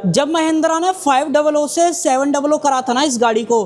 जब महिंद्रा ने 500 से 700 करा था ना इस गाड़ी को,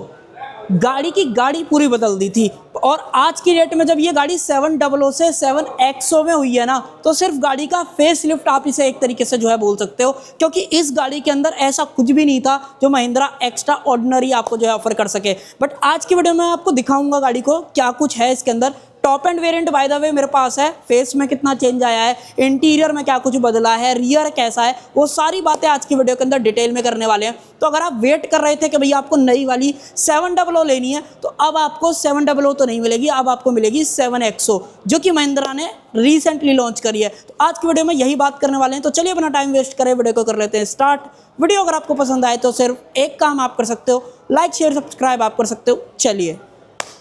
गाड़ी की गाड़ी पूरी बदल दी थी। और आज की डेट में जब ये गाड़ी 700 से 7XO में हुई है ना, तो सिर्फ गाड़ी का फेस लिफ्ट आप इसे एक तरीके से जो है बोल सकते हो, क्योंकि इस गाड़ी के अंदर ऐसा कुछ भी नहीं था जो महिंद्रा एक्स्ट्रा ऑर्डिनरी आपको जो है ऑफर कर सके। बट आज की वीडियो में आपको दिखाऊंगा गाड़ी को क्या कुछ है इसके अंदर। Top end variant by the way मेरे पास है, फेस में कितना चेंज आया है, इंटीरियर में क्या कुछ बदला है, रियर कैसा है, वो सारी बातें आज की वीडियो के अंदर डिटेल में करने वाले हैं। तो अगर आप वेट कर रहे थे कि भैया आपको नई वाली 700 लेनी है, तो अब आपको 700 तो नहीं मिलेगी, अब आपको मिलेगी 7XO, जो कि महिंद्रा ने रिसेंटली लॉन्च करी है। तो आज की वीडियो में यही बात करने वाले हैं। तो चलिए अपना टाइम वेस्ट करें, वीडियो को कर लेते हैं स्टार्ट। वीडियो अगर आपको पसंद आए तो सिर्फ एक काम आप कर सकते हो, लाइक शेयर सब्सक्राइब आप कर सकते हो। चलिए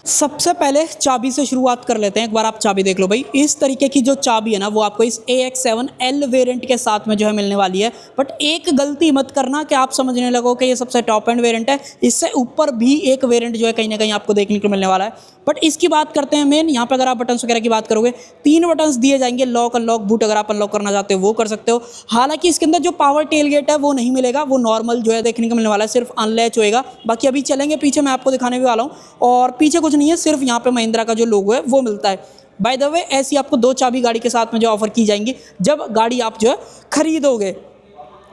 सबसे पहले चाबी से शुरुआत कर लेते हैं। एक बार आप चाबी देख लो भाई, इस तरीके की जो चाबी है ना वो आपको इस AX7L वेरिएंट के साथ में जो है मिलने वाली है। बट एक गलती मत करना कि आप समझने लगो कि ये सबसे टॉप एंड वेरिएंट है, इससे ऊपर भी एक वेरिएंट जो है कहीं ना कहीं आपको देखने को मिलने वाला है। बट इसकी बात करते हैं मेन, यहाँ पर अगर आप बटन्स वगैरह की बात करोगे, 3 बटन्स दिए जाएंगे, लॉक अनलॉक बूट अगर आप अनलॉक करना चाहते हो वो कर सकते हो। हालांकि इसके अंदर जो पावर टेल गेट है वो नहीं मिलेगा, वो नॉर्मल जो है देखने को मिलने वाला है, सिर्फ अनलैच होएगा। बाकी अभी चलेंगे पीछे, मैं आपको दिखाने भी वाला हूँ। और पीछे कुछ नहीं है, सिर्फ यहाँ पे महिंद्रा का जो लोगो है वो मिलता है। बाय द वे ऐसी आपको 2 चाबी गाड़ी के साथ में जो ऑफर की जाएंगी जब गाड़ी आप जो है खरीदोगे।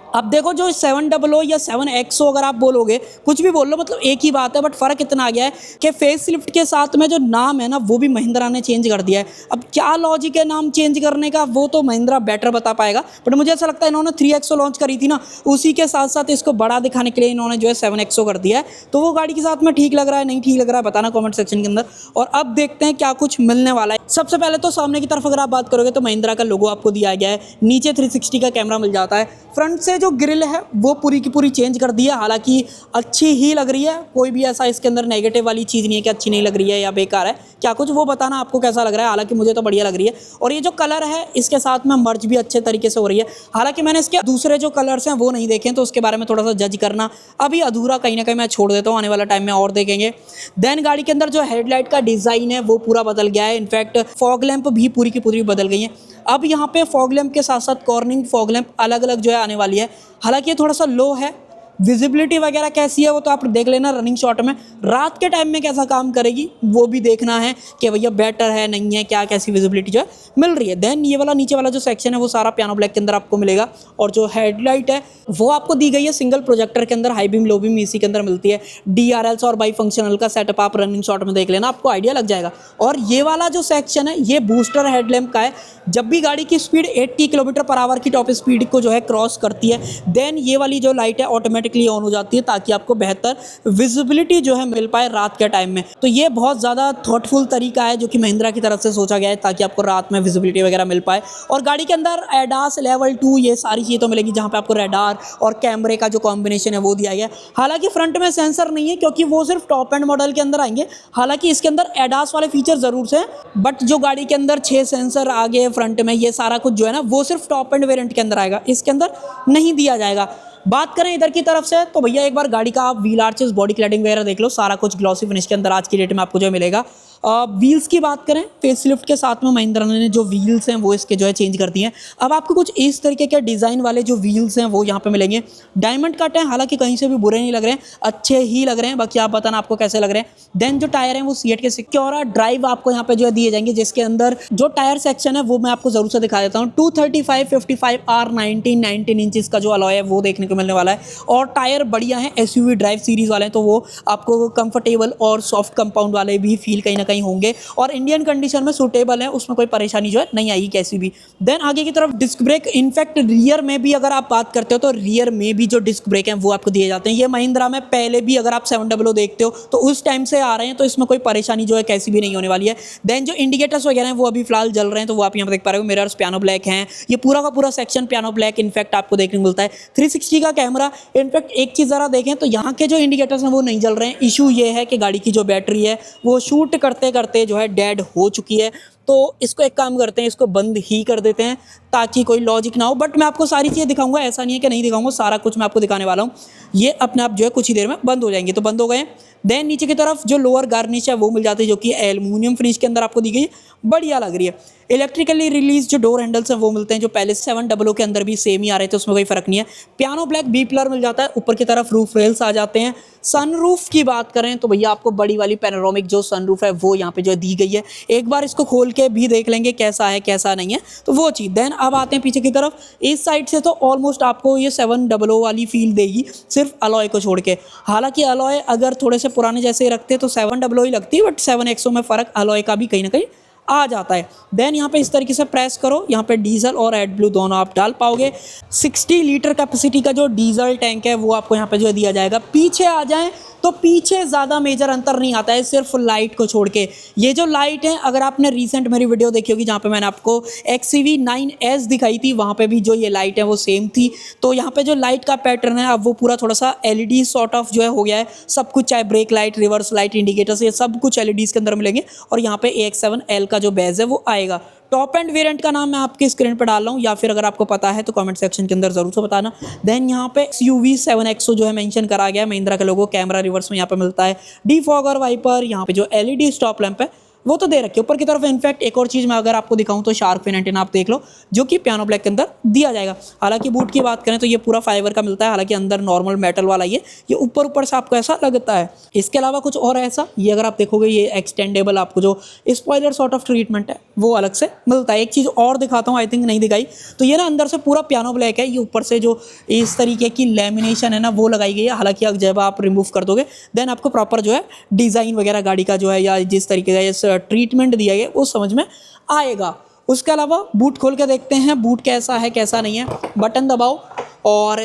अब देखो जो 700 या 7XO अगर आप बोलोगे, कुछ भी बोल लो, मतलब एक ही बात है। बट फ़र्क इतना आ गया है कि फेस लिफ्ट के साथ में जो नाम है ना वो भी महिंद्रा ने चेंज कर दिया है। अब क्या लॉजिक है नाम चेंज करने का, वो तो महिंद्रा बेटर बता पाएगा। बट मुझे ऐसा लगता है इन्होंने 3XO लॉन्च करी थी ना, उसी के साथ साथ इसको बड़ा दिखाने के लिए इन्होंने जो है 7XO कर दिया है। तो वो गाड़ी के साथ में ठीक लग रहा है नहीं ठीक लग रहा है, बताना कॉमेंट सेक्शन के अंदर। और अब देखते हैं क्या कुछ मिलने वाला है। सबसे पहले तो सामने की तरफ अगर आप बात करोगे तो महिंद्रा का लोगो आपको दिया गया है, नीचे 360 का कैमरा मिल जाता है। फ्रंट से जो ग्रिल है वो पूरी की पूरी चेंज कर दी है, हालांकि अच्छी ही लग रही है। कोई भी ऐसा इसके अंदर नेगेटिव वाली चीज़ नहीं है कि अच्छी नहीं लग रही है या बेकार है, क्या कुछ वो बताना आपको कैसा लग रहा है। हालांकि मुझे तो बढ़िया लग रही है। और ये जो कलर है इसके साथ में मर्ज भी अच्छे तरीके से हो रही है। हालांकि मैंने इसके दूसरे जो कलर्स हैं वो नहीं देखे, तो उसके बारे में थोड़ा सा जज करना अभी अधूरा कहीं ना कहीं मैं छोड़ देता हूँ, आने वाला टाइम में और देखेंगे। देन गाड़ी के अंदर जो हेडलाइट का डिज़ाइन है वो पूरा बदल गया है, इनफैक्ट फॉग लैंप भी पूरी की पूरी बदल गई है। अब यहाँ पे फॉग लैंप के साथ साथ कॉर्निंग फॉग लैंप अलग अलग जो है आने वाली है। हालांकि ये थोड़ा सा लो है, विजिबिलिटी वगैरह कैसी है वो तो आप देख लेना रनिंग शॉट में। रात के टाइम में कैसा काम करेगी वो भी देखना है कि भैया बेटर है नहीं है, क्या कैसी विजिबिलिटी जो है मिल रही है। देन ये वाला नीचे वाला जो सेक्शन है वो सारा पियानो ब्लैक के अंदर आपको मिलेगा। और जो हेडलाइट है वो आपको दी गई है सिंगल प्रोजेक्टर के अंदर, हाई बीम लो बीम इसी के अंदर मिलती है। DRLs और बाई फंक्शनल का सेटअप आप रनिंग शॉट में देख लेना, आपको आइडिया लग जाएगा। और ये वाला जो सेक्शन है ये बूस्टर हेडलैम्प का है। जब भी गाड़ी की स्पीड 80 km/h की टॉप स्पीड को जो है क्रॉस करती है, देन ये वाली जो लाइट है ऑटोमेटिकली ऑन हो जाती है, ताकि आपको बेहतर विजिबिलिटी जो है मिल पाए रात के टाइम में। तो ये बहुत ज़्यादा थॉटफुल तरीका है जो कि महिंद्रा की तरफ से सोचा गया है, ताकि आपको रात में विजिबिलिटी वगैरह मिल पाए। और गाड़ी के अंदर ADAS लेवल 2 ये सारी चीज़ें तो मिलेगी, जहाँ पे आपको रेडार और कैमरे का जो कॉम्बिनेशन है वो दिया गया है। हालांकि फ्रंट में सेंसर नहीं है, क्योंकि वो सिर्फ टॉप एंड मॉडल के अंदर आएंगे। हालांकि इसके अंदर ADAS वाले फीचर ज़रूर से, बट जो गाड़ी के अंदर 6 सेंसर आगे फ्रंट में ये सारा कुछ जो है ना वो सिर्फ टॉप एंड वेरिएंट के अंदर आएगा, इसके अंदर नहीं दिया जाएगा। बात करें इधर की तरफ से तो भैया एक बार गाड़ी का आप व्हील आर्चेस बॉडी क्लैडिंग वगैरह देख लो, सारा कुछ ग्लॉसी फिनिश के अंदर आज की डेट में आपको जो मिलेगा। व्हील्स की बात करें, फेस लिफ्ट के साथ में महिंद्रा ने जो व्हील्स हैं वो इसके जो है चेंज कर दिए हैं। अब आपको कुछ इस तरीके के डिज़ाइन वाले जो व्हील्स हैं वो यहाँ पे मिलेंगे। डायमंड कट है, हालांकि कहीं से भी बुरे नहीं लग रहे हैं, अच्छे ही लग रहे हैं। बाकी आप बताना आपको कैसे लग रहे हैं। देन जो टायर हैं वो सीएट के सिक्योरा ड्राइव आपको यहाँ पे जो है दिए जाएंगे, जिसके अंदर जो टायर सेक्शन है वो मैं आपको जरूर से दिखा देता हूँ। 235 55 R 19 इंचेस का जो अलॉय है वो देखने को मिलने वाला है। और टायर बढ़िया है, SUV ड्राइव सीरीज वाले हैं, तो वो आपको कंफर्टेबल और सॉफ्ट कंपाउंड वाले भी फील कहीं ना कहीं होंगे। और इंडियन कंडीशन में सूटेबल है, उसमें कोई परेशानी जो है नहीं आएगी कैसी भी। देन आगे की तरफ डिस्क ब्रेक, इनफैक्ट रियर में भी अगर आप बात करते हो तो रियर में भी जो डिस्क ब्रेक हैं वो आपको दिए जाते हैं। ये महिंद्रा में पहले भी अगर आप 700 देखते हो तो उस टाइम से आ रहे हैं, तो इसमें कोई परेशानी जो है कैसी भी नहीं होने वाली है। देन जो इंडिकेटर्स वगैरह हैं वो अभी फिलहाल जल रहे हैं, तो वो आप यहाँ पर देख पा रहे हो। मिरर्स पियानो ब्लैक हैं, ये पूरा का पूरा सेक्शन पियानो ब्लैक इनफैक्ट आपको देखने को मिलता है। 360 का कैमरा, इनफैक्ट एक चीज़ ज़रा देखें तो यहाँ के जो इंडिकेटर्स हैं वो नहीं जल रहे हैं। इशू ये है कि गाड़ी की जो बैटरी है वो शूट करते करते जो है डेड हो चुकी है। तो इसको एक काम करते हैं, इसको बंद ही कर देते हैं ताकि कोई लॉजिक ना हो। बट मैं आपको सारी चीज़ें दिखाऊंगा, ऐसा नहीं है कि नहीं दिखाऊंगा, सारा कुछ मैं आपको दिखाने वाला हूँ। ये अपने आप जो है कुछ ही देर में बंद हो जाएंगे। तो बंद हो गए। देन नीचे की तरफ जो लोअर गार्निश है वो मिल जाती है, जो कि एल्यूमिनियम फिनिश के अंदर आपको दी गई, बढ़िया लग रही है। इलेक्ट्रिकली रिलीज जो डोर हैंडल्स हैं वो मिलते हैं, जो पहले 700 के अंदर भी सेम ही आ रहे थे, उसमें कोई फर्क नहीं है। पियानो ब्लैक बी पिलर मिल जाता है, ऊपर की तरफ रूफ रेल्स आ जाते हैं। सनरूफ की बात करें तो भैया आपको बड़ी वाली पैनोरामिक जो सनरूफ है वो यहाँ पे जो दी गई है। एक बार इसको खोल के भी देख लेंगे कैसा है कैसा नहीं है, तो वो चीज़। देन अब आते हैं पीछे की तरफ। इस साइड से तो ऑलमोस्ट आपको ये 700 वाली फील देगी, सिर्फ अलॉय को छोड़ के। हालांकि अलॉय अगर थोड़े से पुराने जैसे रखते तो 700 ही लगती, बट 7XO में फ़र्क अलॉय का भी कहीं ना कहीं आ जाता है। देन यहाँ पे इस तरीके से प्रेस करो, यहाँ पे डीजल और एड ब्लू दोनों आप डाल पाओगे। 60 लीटर कैपेसिटी का जो डीजल टैंक है वो आपको यहाँ पे जो दिया जाएगा। पीछे आ जाएं तो पीछे ज़्यादा मेजर अंतर नहीं आता है, सिर्फ लाइट को छोड़ के। ये जो लाइट है, अगर आपने रिसेंट मेरी वीडियो देखी होगी जहाँ पे मैंने आपको XCV 9S दिखाई थी, वहाँ पे भी जो ये लाइट है वो सेम थी। तो यहाँ पे जो लाइट का पैटर्न है अब वो पूरा थोड़ा सा LED सॉर्ट ऑफ जो है हो गया है सब कुछ, चाहे brake light, reverse light, indicators, ये सब कुछ LEDs के अंदर मिलेंगे। और यहाँ पे AX7L का जो बेस है वो आएगा। टॉप एंड वेरिएंट का नाम मैं आपकी स्क्रीन पर डाल रहा हूँ, या फिर अगर आपको पता है तो कमेंट सेक्शन के अंदर जरूर से बताना। देन यहाँ पे XUV 7XO जो है मेंशन करा गया है, महिंद्रा के लोगो, कैमरा रिवर्स में यहाँ पे मिलता है, डिफॉगर वाइपर, यहाँ पे जो LED स्टॉप लैंप है वो तो दे रखे ऊपर की तरफ। इनफैक्ट एक और चीज़ मैं अगर आपको दिखाऊं तो शार्क फिन एंटीना आप देख लो, जो कि पियानो ब्लैक के अंदर दिया जाएगा। हालांकि बूट की बात करें तो ये पूरा फाइबर का मिलता है, हालांकि अंदर नॉर्मल मेटल वाला ये ऊपर से आपको ऐसा लगता है। इसके अलावा कुछ और ऐसा, ये अगर आप देखोगे ये एक्सटेंडेबल आपको जो स्पॉइलर सॉर्ट ऑफ ट्रीटमेंट है वो अलग से मिलता है। एक चीज़ और दिखाता हूँ, आई थिंक नहीं दिखाई, तो ये ना अंदर से पूरा पियानो ब्लैक है, ये ऊपर से जो इस तरीके की लेमिनेशन है ना वो लगाई गई है। हालांकि अब जब आप रिमूव कर दोगे देन आपको प्रॉपर जो है डिज़ाइन वगैरह गाड़ी का जो है या जिस तरीके का ये ट्रीटमेंट दिया गया वो समझ में आएगा। उसके अलावा बूट खोल के देखते हैं बूट कैसा है कैसा नहीं है। बटन दबाओ और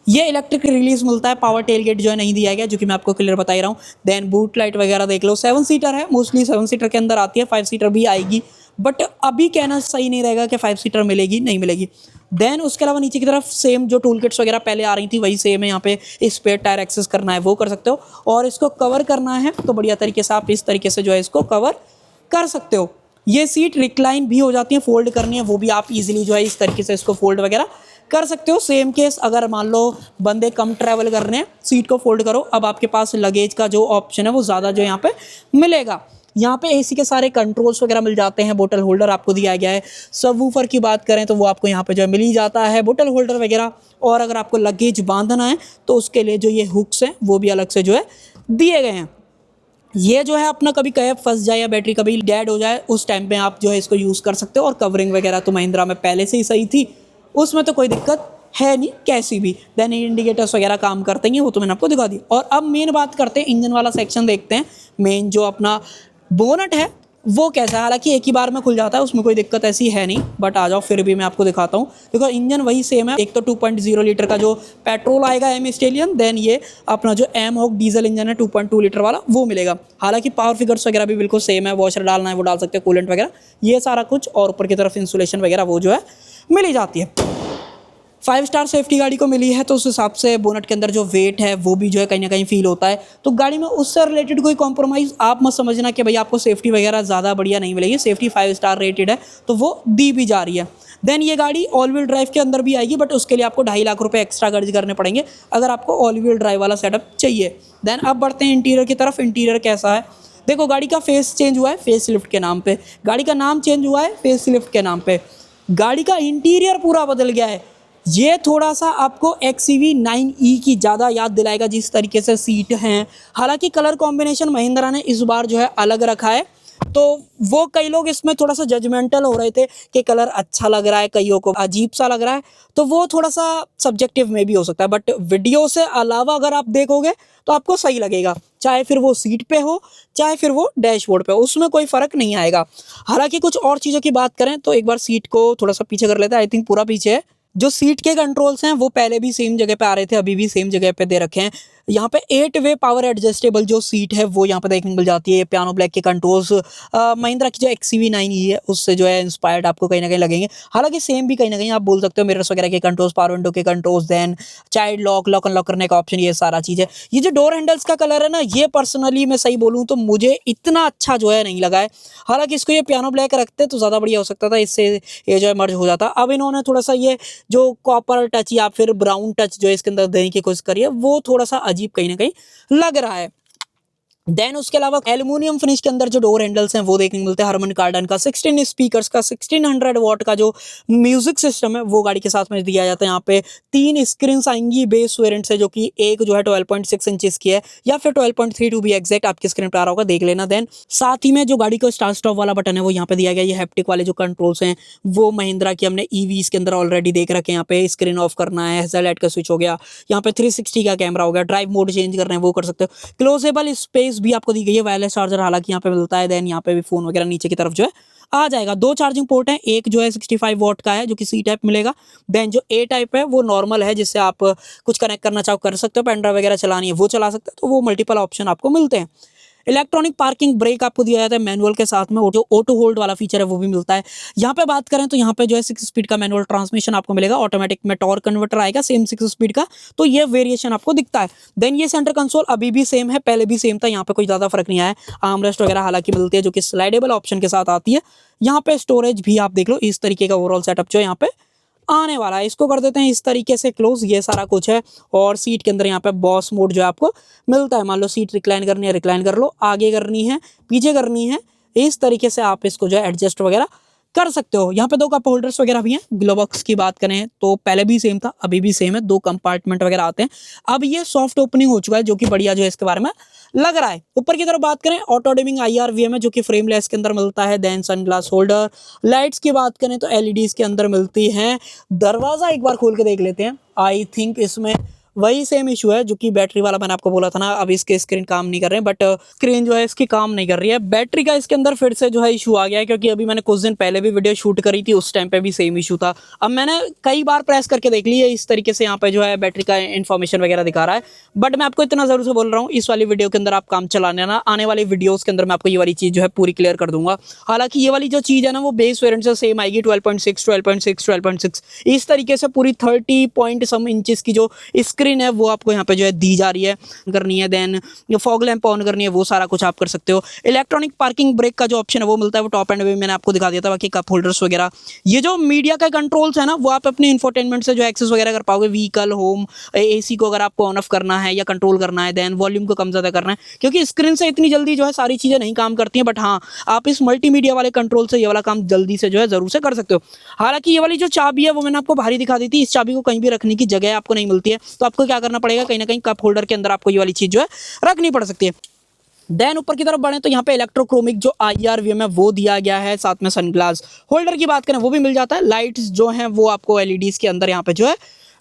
ये इलेक्ट्रिक रिलीज मिलता है, पावर टेल गेट जो है नहीं दिया गया, जो कि मैं आपको क्लियर बता ही रहा हूँ। देन बूट लाइट वगैरह देख लो, 7 सीटर है, मोस्टली 7 सीटर के अंदर आती है, 5 सीटर भी आएगी, बट अभी कहना सही नहीं रहेगा कि 5 सीटर मिलेगी नहीं मिलेगी। देन उसके अलावा नीचे की तरफ सेम जो टूल किट्स वगैरह पहले आ रही थी वही सेम है। यहाँ पे स्पेयर टायर एक्सेस करना है वो कर सकते हो, और इसको कवर करना है तो बढ़िया तरीके से आप इस तरीके से जो है इसको कवर कर सकते हो। ये सीट रिक्लाइन भी हो जाती है, फोल्ड करनी है वो भी आप इजीली जो है इस तरीके से इसको फोल्ड वगैरह कर सकते हो। सेम केस अगर मान लो बंदे कम ट्रैवल कर रहे हैं, सीट को फोल्ड करो, अब आपके पास लगेज का जो ऑप्शन है वो ज़्यादा जो यहाँ पे मिलेगा। यहाँ पे AC के सारे कंट्रोल्स वगैरह मिल जाते हैं, बोतल होल्डर आपको दिया गया है। सबवूफर की बात करें तो वो आपको यहाँ पे जो है मिल ही जाता है, बोतल होल्डर वगैरह। और अगर आपको लगेज बांधना है तो उसके लिए जो ये हुक्स हैं वो भी अलग से जो है दिए गए हैं। ये जो है अपना कभी कैप फंस जाए या बैटरी कभी डेड हो जाए उस टाइम पे आप जो है इसको यूज़ कर सकते हो। और कवरिंग वगैरह तो महिंद्रा में पहले से ही सही थी, उसमें तो कोई दिक्कत है नहीं कैसी भी। देन इंडिकेटर्स वगैरह काम करते हैं वो तो मैंने आपको दिखा दी। और अब मेन बात करते हैं, इंजन वाला सेक्शन देखते हैं। मेन जो अपना बोनट है वो कैसा है, हालांकि एक ही बार में खुल जाता है, उसमें कोई दिक्कत ऐसी है नहीं, बट आ जाओ फिर भी मैं आपको दिखाता हूँ। देखो इंजन वही सेम है, एक तो 2.0 लीटर का जो पेट्रोल आएगा एम स्टेलियन, देन ये अपना जो एम हॉक डीजल इंजन है 2.2 लीटर वाला वो मिलेगा। हालांकि पावर फिगर्स वगैरह भी बिल्कुल सेम है, वॉशर डालना है वो डाल सकते हैं, कूलेंट वगैरह ये सारा कुछ, और ऊपर की तरफ इंसुलेशन वगैरह वो जो है मिल ही जाती है। 5 स्टार सेफ्टी गाड़ी को मिली है तो उस हिसाब से बोनट के अंदर जो वेट है वो भी जो है कहीं ना कहीं फील होता है। तो गाड़ी में उससे रिलेटेड कोई कॉम्प्रोमाइज़ आप मत समझना कि भाई आपको सेफ्टी वगैरह ज़्यादा बढ़िया नहीं मिलेगी। सेफ्टी 5 स्टार रेटेड है तो वो दी भी जा रही है। देन ये गाड़ी ऑल व्हील ड्राइव के अंदर भी आएगी, बट उसके लिए आपको 2.5 लाख रुपये एक्स्ट्रा खर्च करने पड़ेंगे अगर आपको ऑल व्हील ड्राइव वाला सेटअप चाहिए। देन अब बढ़ते हैं इंटीरियर की तरफ। इंटीरियर कैसा है देखो, गाड़ी का फेस चेंज हुआ है फेस लिफ्ट के नाम पे, गाड़ी का नाम चेंज हुआ है फेस लिफ्ट के नाम पे, गाड़ी का इंटीरियर पूरा बदल गया है। ये थोड़ा सा आपको XCV 9E की ज़्यादा याद दिलाएगा जिस तरीके से सीट हैं। हालांकि कलर कॉम्बिनेशन महिंद्रा ने इस बार जो है अलग रखा है, तो वो कई लोग इसमें थोड़ा सा जजमेंटल हो रहे थे कि कलर अच्छा लग रहा है, कईयों को अजीब सा लग रहा है, तो वो थोड़ा सा सब्जेक्टिव में भी हो सकता है। बट वीडियो से अलावा अगर आप देखोगे तो आपको सही लगेगा, चाहे फिर वो सीट पे हो चाहे फिर वो डैशबोर्ड पे हो, उसमें कोई फ़र्क नहीं आएगा। हालांकि कुछ और चीज़ों की बात करें तो एक बार सीट को थोड़ा सा पीछे कर लेते हैं, आई थिंक पूरा पीछे है। जो सीट के कंट्रोल्स हैं वो पहले भी सेम जगह पे आ रहे थे, अभी भी सेम जगह पे दे रखे हैं। यहाँ पे 8 वे पावर एडजस्टेबल जो सीट है वो यहाँ पे देखने को मिल जाती है। पियानो ब्लैक के कंट्रोल्स महिंद्रा की जो XCV9 है उससे जो है इंस्पायर्ड आपको कहीं ना कहीं लगेंगे। हालांकि सेम भी कहीं ना कहीं आप बोल सकते हो, मिरर्स वगैरह के कंट्रोल्स, पावर विंडो के controls, then child lock, lock unlock करने का ऑप्शन, ये सारा चीज़ है। ये जो डोर हैंडल्स का कलर है ना, ये पर्सनली मैं सही बोलूँ तो मुझे इतना अच्छा जो है नहीं लगा है। हालांकि इसको ये पियानो ब्लैक रखते तो ज़्यादा बढ़िया हो सकता था, इससे ये जो है मर्ज हो जाता। अब इन्होंने थोड़ा सा ये जो कॉपर टच या फिर ब्राउन टच जो है इसके अंदर देने की कोशिश करी है, वो थोड़ा सा अजीब कहीं ना कहीं लग रहा है। देन उसके अलावा एल्युमिनियम फिनिश के अंदर जो डोर हैंडल्स हैं वो देखने को मिलते हैं। हरमन कार्डन का 16 स्पीकर्स का 1600 वॉट का जो म्यूजिक सिस्टम है वो गाड़ी के साथ में दिया जाता है। यहाँ पे 3 स्क्रीन आएंगी बेस वेरिएंट से, जो कि एक जो है 12.6 इंचेस की है या फिर 12.3 टू बी एग्जैक्ट, आपकी स्क्रीन पर आ रहा होगा, देख लेना। देन साथ ही में जो गाड़ी का स्टार्ट स्टॉप वाला बटन है वो यहाँ पे दिया गया। ये हैप्टिक वाले जो कंट्रोल्स हैं वो महिंद्रा की हमने ईवीज के अंदर ऑलरेडी देख रखे हैं। यहाँ पे स्क्रीन ऑफ करना है, हेडलाइट का स्विच हो गया, यहाँ पे 360 का कैमरा हो गया, ड्राइव मोड चेंज करना है वो कर सकते हो। क्लोजेबल स्पेस भी आपको दी गई है, वायरलेस चार्जर हालांकि यहाँ पे मिलता है। देन यहाँ पे भी फोन वगैरह नीचे की तरफ जो है आ जाएगा। 2 चार्जिंग पोर्ट हैं, एक जो है 65 वॉट का है जो कि सी टाइप मिलेगा। देन जो ए टाइप है वो नॉर्मल है, जिससे आप कुछ कनेक्ट करना चाहो कर सकते हो, पेन ड्राइव वगैरह चलानी है वो चला सकते हो, तो वो मल्टीपल ऑप्शन आपको मिलते हैं। इलेक्ट्रॉनिक पार्किंग ब्रेक आपको दिया जाता है मैनुअल के साथ में, जो ऑटो होल्ड वाला फीचर है वो भी मिलता है। यहाँ पे बात करें तो यहाँ पे जो है 6 स्पीड का मैनुअल ट्रांसमिशन आपको मिलेगा, ऑटोमेटिक में टॉर्क कन्वर्टर आएगा सेम 6 स्पीड का, तो ये वेरिएशन आपको दिखता है। देन ये सेंटर कंसोल अभी भी सेम है, पहले भी सेम था, यहाँ पे कोई ज़्यादा फर्क नहीं आया है। आर्मरेस्ट वगैरह हालांकि मिलती है जो कि स्लाइडेबल ऑप्शन के साथ आती है। यहाँ पे स्टोरेज भी आप देख लो, इस तरीके का ओवरऑल सेटअप जो है यहाँ पे आने वाला है। इसको कर देते हैं इस तरीके से क्लोज, ये सारा कुछ है। और सीट के अंदर यहाँ पे बॉस मोड जो है आपको मिलता है। मान लो सीट रिक्लाइन करनी है, रिक्लाइन कर लो, आगे करनी है, पीछे करनी है, इस तरीके से आप इसको जो है एडजस्ट वगैरह कर सकते हो। यहाँ पे 2 कप होल्डर्स वगैरह भी हैं। ग्लोबॉक्स की बात करें तो पहले भी सेम था, अभी भी सेम है, 2 कंपार्टमेंट वगैरह आते हैं। अब ये सॉफ्ट ओपनिंग हो चुका है जो कि बढ़िया जो है इसके बारे में लग रहा है। ऊपर की तरफ बात करें, ऑटो डिमिंग IRVM है जो कि फ्रेमलेस के अंदर मिलता है। देन सनग्लास होल्डर, लाइट्स की बात करें तो LEDs के अंदर मिलती हैं। दरवाजा एक बार खोल के देख लेते हैं, आई थिंक इसमें वही सेम इशू है जो कि बैटरी वाला मैंने आपको बोला था ना, अब इसके स्क्रीन काम नहीं कर रहे हैं, बट स्क्रीन जो है इसकी काम नहीं कर रही है। बैटरी का इसके अंदर फिर से जो है इशू आ गया है, क्योंकि अभी मैंने कुछ दिन पहले भी वीडियो शूट करी थी, उस टाइम पे भी सेम इशू था। अब मैंने कई बार प्रेस करके देख ली है, इस तरीके से यहाँ पे जो है बैटरी का इन्फॉर्मेशन वगैरह दिखा रहा है। बट मैं आपको इतना जरूर से बोल रहा हूँ, इस वाली वीडियो के अंदर आप काम चलाने ना, आने वाली वीडियोज़ के अंदर मैं आपको ये वाली चीज़ जो है पूरी क्लियर कर दूंगा। हालांकि ये वाली जो चीज़ है ना वो बेस वेरिएंट से सेम आएगी, 12.6, 12.6, 12.6 इस तरीके से पूरी 30 पॉइंट सम इंचेस की जो स्क्रीन है वो आपको पे जो है दी जा रही है, करनी है। देन फॉग लैंप ऑन करनी है, वो सारा कुछ आप कर सकते हो। इलेक्ट्रॉनिक पार्किंग ब्रेक का जो ऑप्शन है वो मिलता है, वो टॉप एंड में मैंने आपको दिखा दिया था। बाकी कप होल्डर्स वगैरह, ये जो मीडिया का कंट्रोल्स है ना वो आप अपने इंफोटेनमेंट से जो एक्सेस वगैरह कर पाओगे। व्हीकल, होम, AC को अगर आपको ऑन ऑफ करना है या कंट्रोल करना है, देन वॉल्यूम को कम ज़्यादा करना है, क्योंकि स्क्रीन से इतनी जल्दी जो है सारी चीज़ें नहीं काम करती हैं। बट हाँ, आप इस मल्टीमीडिया वाले कंट्रोल से ये वाला काम जल्दी से जो है ज़रूर से कर सकते हो। हालांकि ये वाली जो चाबी है वो मैंने आपको बाहरी दिखा दी थी, इस चाबी को कहीं भी रखने की जगह आपको नहीं मिलती है, तो आपको क्या करना पड़ेगा, कहीं ना कहीं कप होल्डर के अंदर आपको ये वाली चीज़ जो है रखनी पड़ सकती है। देन ऊपर की तरफ बढ़े तो यहाँ पे इलेक्ट्रोक्रोमिक जो IRVM है वो दिया गया है, साथ में सनग्लास होल्डर की बात करें वो भी मिल जाता है। लाइट्स जो हैं वो आपको LEDs के अंदर यहाँ पे जो है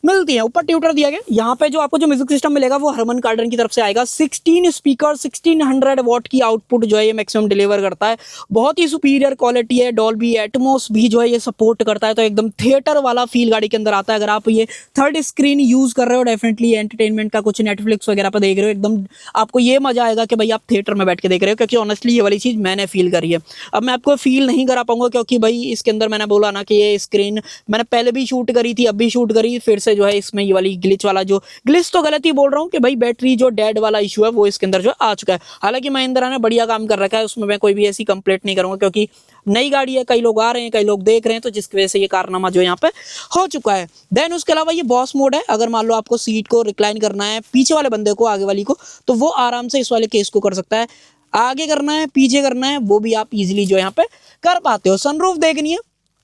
मिलती है। ऊपर ट्यूटर दिया गया। यहाँ पे जो आपको जो म्यूजिक सिस्टम मिलेगा वो हरमन कार्डन की तरफ से आएगा। 16 स्पीकर, 1600 वॉट की आउटपुट जो है ये मैक्सिमम डिलीवर करता है। बहुत ही सुपीरियर क्वालिटी है। डॉल्बी एटमॉस भी जो है ये सपोर्ट करता है, तो एकदम थिएटर वाला फील गाड़ी के अंदर आता है। अगर आप ये थर्ड स्क्रीन यूज कर रहे हो, डेफिनेटली एंटरटेनमेंट का कुछ नेटफ्लिक्स वगैरह पर देख रहे हो, एकदम आपको ये मजा आएगा कि भाई आप थिएटर में बैठ के देख रहे हो, क्योंकि ऑनेस्टली ये वाली चीज़ मैंने फील करी है। अब मैं आपको फील नहीं करा पाऊंगा, क्योंकि भाई इसके अंदर मैंने बोला ना कि ये स्क्रीन मैंने पहले भी शूट करी थी, अब भी शूट करी, फिर से जो है इसमें ये वाली ग्लिच वाला, जो ग्लिच तो गलत ही बोल रहा हूँ कि भाई बैटरी जो डेड वाला इशू है वो इसके अंदर जो आ चुका है। हालांकि महिंद्रा ने बढ़िया काम कर रखा है, उसमें मैं कोई भी ऐसी कंप्लेंट नहीं करूंगा, क्योंकि नई गाड़ी है, कई लोग आ रहे हैं, कई लोग देख रहे हैं, तो जिसकी वजह से ये कारनामा जो यहाँ पे हो चुका है। देन उसके अलावा ये बॉस मोड है। अगर मान लो आपको सीट को रिक्लाइन करना है पीछे वाले बंदे को, आगे वाली को, तो वो आराम से इस वाले केस को कर सकता है। आगे करना है, पीछे करना है, वो भी आप इजीली जो यहाँ पे कर पाते हो। सनरूफ देखनी है,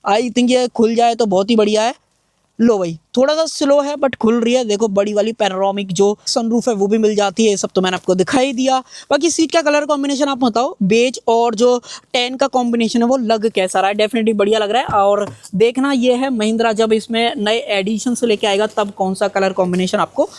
आई थिंक ये खुल जाए तो बहुत ही बढ़िया है। लो भाई, थोड़ा सा स्लो है बट खुल रही है। देखो बड़ी वाली पैनोरामिक जो सनरूफ है वो भी मिल जाती है। ये सब तो मैंने आपको दिखाई दिया। बाकी सीट का कलर कॉम्बिनेशन आप बताओ, बेज और जो टैन का कॉम्बिनेशन है वो लग कैसा रहा है? डेफिनेटली बढ़िया लग रहा है। और देखना ये है महिंद्रा जब इसमें नए एडिशन से लेके आएगा तब कौन सा कलर कॉम्बिनेशन आपको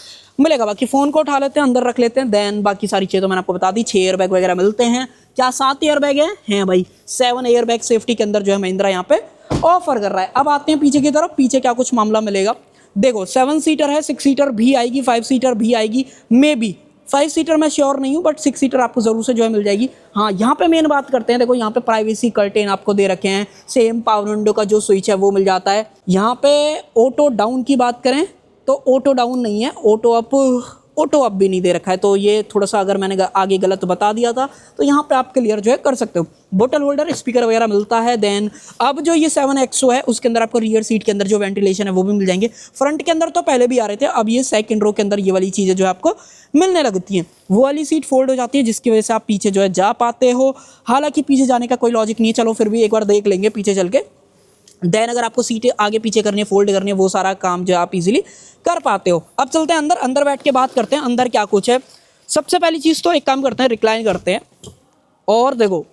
मिलेगा। बाकी फ़ोन को उठा लेते हैं, अंदर रख लेते हैं। देन बाकी सारी चीज़ें तो मैंने आपको बता दी। 6 एयरबैग वगैरह मिलते हैं। क्या 7 एयरबैग हैं भाई? 7 एयरबैग सेफ्टी के अंदर जो है महिंद्रा यहाँ पे ऑफर कर रहा है। अब आते हैं पीछे की तरफ, पीछे क्या कुछ मामला मिलेगा। देखो 7 सीटर है, 6 सीटर भी आएगी, 5 सीटर भी आएगी, मे बी 5 सीटर मैं श्योर नहीं हूँ, बट 6 सीटर आपको ज़रूर से जो है मिल जाएगी। हाँ, यहाँ पे मेन बात करते हैं, देखो यहाँ पे प्राइवेसी कर्टेन आपको दे रखे हैं, सेम पावर विंडो का जो स्विच है वो मिल जाता है। यहाँ पे ऑटो डाउन की बात करें तो ऑटो डाउन नहीं है, ऑटो अप भी नहीं दे रखा है, तो ये थोड़ा सा अगर मैंने आगे गलत बता दिया था तो यहाँ पे आप क्लियर जो है कर सकते हो। बोतल होल्डर, स्पीकर वगैरह मिलता है। देन अब जो ये 7XO है उसके अंदर आपको रियर सीट के अंदर जो वेंटिलेशन है वो भी मिल जाएंगे। फ्रंट के अंदर तो पहले भी आ रहे थे, अब ये सेकंड रो के अंदर ये वाली चीज़ें जो है आपको मिलने लगती हैं। वो वाली सीट फोल्ड हो जाती है जिसकी वजह से आप पीछे जो है जा पाते हो। हालांकि पीछे जाने का कोई लॉजिक नहीं है, चलो फिर भी एक बार देख लेंगे पीछे चल के। देन अगर आपको सीटें आगे पीछे करनी है, फोल्ड करनी है, वो सारा काम जो आप इजीली कर पाते हो। अब चलते हैं अंदर बैठ के बात करते हैं अंदर क्या कुछ है। सबसे पहली चीज़ तो एक काम करते हैं, रिक्लाइन करते हैं। और देखो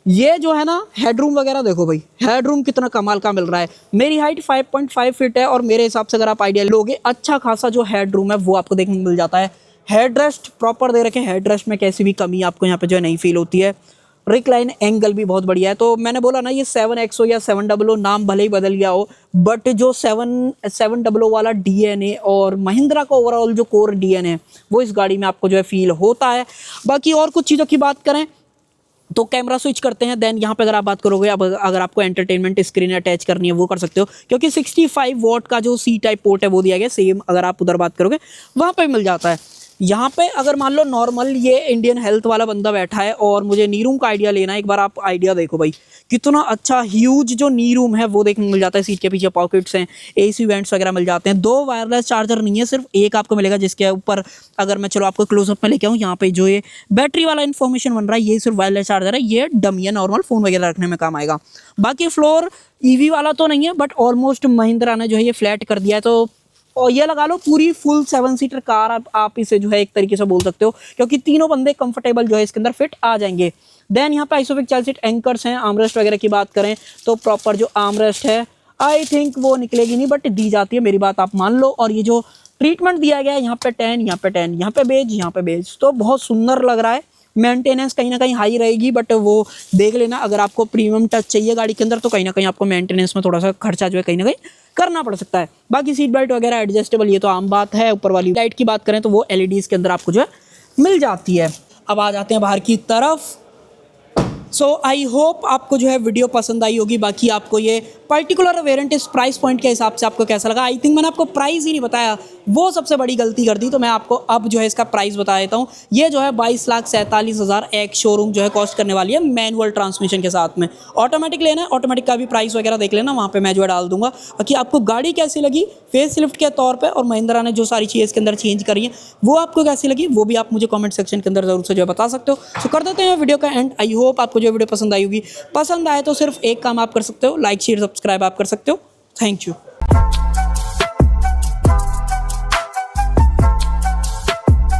ये जो है ना हेडरूम वगैरह, देखो भाई हेडरूम कितना कमाल का मिल रहा है। मेरी हाइट 5.5 फीट है और मेरे हिसाब से अगर आप आइडिया लोगे, अच्छा खासा जो हेडरूम है वो आपको देखने को मिल जाता है। हेड रेस्ट प्रॉपर दे रखे हैं, हेड रेस्ट में कैसी भी कमी आपको यहाँ पे जो है नहीं फील होती है। रिक्लाइन एंगल भी बहुत बढ़िया है। तो मैंने बोला ना ये 7XO या 700 नाम भले ही बदल गया हो, बट जो 700 वाला DNA और महिंद्रा का ओवरऑल जो कोर DNA है वो इस गाड़ी में आपको जो है फील होता है। बाकी और कुछ चीज़ों की बात करें तो कैमरा स्विच करते हैं। देन यहाँ पे अगर आप बात करोगे, अब अगर आपको एंटरटेनमेंट स्क्रीन अटैच करनी है वो कर सकते हो, क्योंकि 65 वॉट का जो C टाइप पोर्ट है वो दिया गया। सेम अगर आप उधर बात करोगे वहाँ पे मिल जाता है। यहाँ पे अगर मान लो नॉर्मल ये इंडियन हेल्थ वाला बंदा बैठा है और मुझे नी रूम का आइडिया लेना है, एक बार आप आइडिया देखो भाई कितना अच्छा ह्यूज जो नी रूम है वो देखने को मिल जाता है। सीट के पीछे पॉकेट्स हैं, AC वेंट्स वगैरह मिल जाते हैं। 2 वायरलेस चार्जर नहीं है, सिर्फ एक आपको मिलेगा, जिसके ऊपर अगर मैं चलो आपको क्लोजअप में लेके आऊँ, यहाँ पे जो ये बैटरी वाला इन्फॉर्मेशन बन रहा है ये सिर्फ वायरलेस चार्जर है। ये डमी है, नॉर्मल फ़ोन वगैरह रखने में काम आएगा। बाकी फ्लोर EV वाला तो नहीं है, बट ऑलमोस्ट महिंद्रा ने जो है ये फ्लैट कर दिया है। तो और ये लगा लो पूरी फुल 7 सीटर कार आप इसे जो है एक तरीके से बोल सकते हो, क्योंकि तीनों बंदे कंफर्टेबल जो है इसके अंदर फिट आ जाएंगे। देन यहाँ पे आइसोफिक चाइल्ड सीट एंकर्स हैं। आर्मरेस्ट वगैरह की बात करें तो प्रॉपर जो आर्मरेस्ट है आई थिंक वो निकलेगी नहीं, बट दी जाती है, मेरी बात आप मान लो। और ये जो ट्रीटमेंट दिया गया है यहाँ पे 10, यहाँ पे 10, यहाँ पे बेज, यहाँ पे बेज, तो बहुत सुंदर लग रहा है। मेंटेनेंस कहीं ना कहीं हाई रहेगी, बट वो देख लेना अगर आपको प्रीमियम टच चाहिए गाड़ी के अंदर तो कहीं ना कहीं आपको मेंटेनेंस में थोड़ा सा खर्चा जो है कहीं ना कहीं करना पड़ सकता है। बाकी सीट बेल्ट वगैरह एडजस्टेबल, ये तो आम बात है। ऊपर वाली लाइट की बात करें तो वो LEDs के अंदर आपको जो है मिल जाती है। अब आ जाते हैं बाहर की तरफ। सो आई होप आपको जो है वीडियो पसंद आई होगी। बाकी आपको ये पर्टिकुलर वेरिएंट इस प्राइस पॉइंट के हिसाब से आपको कैसा लगा? आई थिंक मैंने आपको प्राइस ही नहीं बताया, वो सबसे बड़ी गलती कर दी। तो मैं आपको अब जो है इसका प्राइस बता देता हूँ। ये जो है 22,47,000 एक शोरूम जो है कॉस्ट करने वाली है मैनुअल ट्रांसमिशन के साथ में। ऑटोमेटिक लेना है, ऑटोमेटिक का भी प्राइस वगैरह देख लेना, वहाँ पे मैं जो है डाल दूंगा। बाकी आपको गाड़ी कैसी लगी फेस लिफ्ट के तौर पर, और महिंद्रा ने जो सारी चीज़ें इसके अंदर चेंज करी है वो आपको कैसी लगी, वो भी आप मुझे कॉमेंट सेक्शन के अंदर जरूर से जो है बता सकते हो। सो कर देते हैं वीडियो का एंड। आई होप आपको जो वीडियो पसंद आई होगी। पसंद आए तो सिर्फ एक काम आप कर सकते हो, लाइक शेयर सब्सक्राइब आप कर सकते हो। Thank you.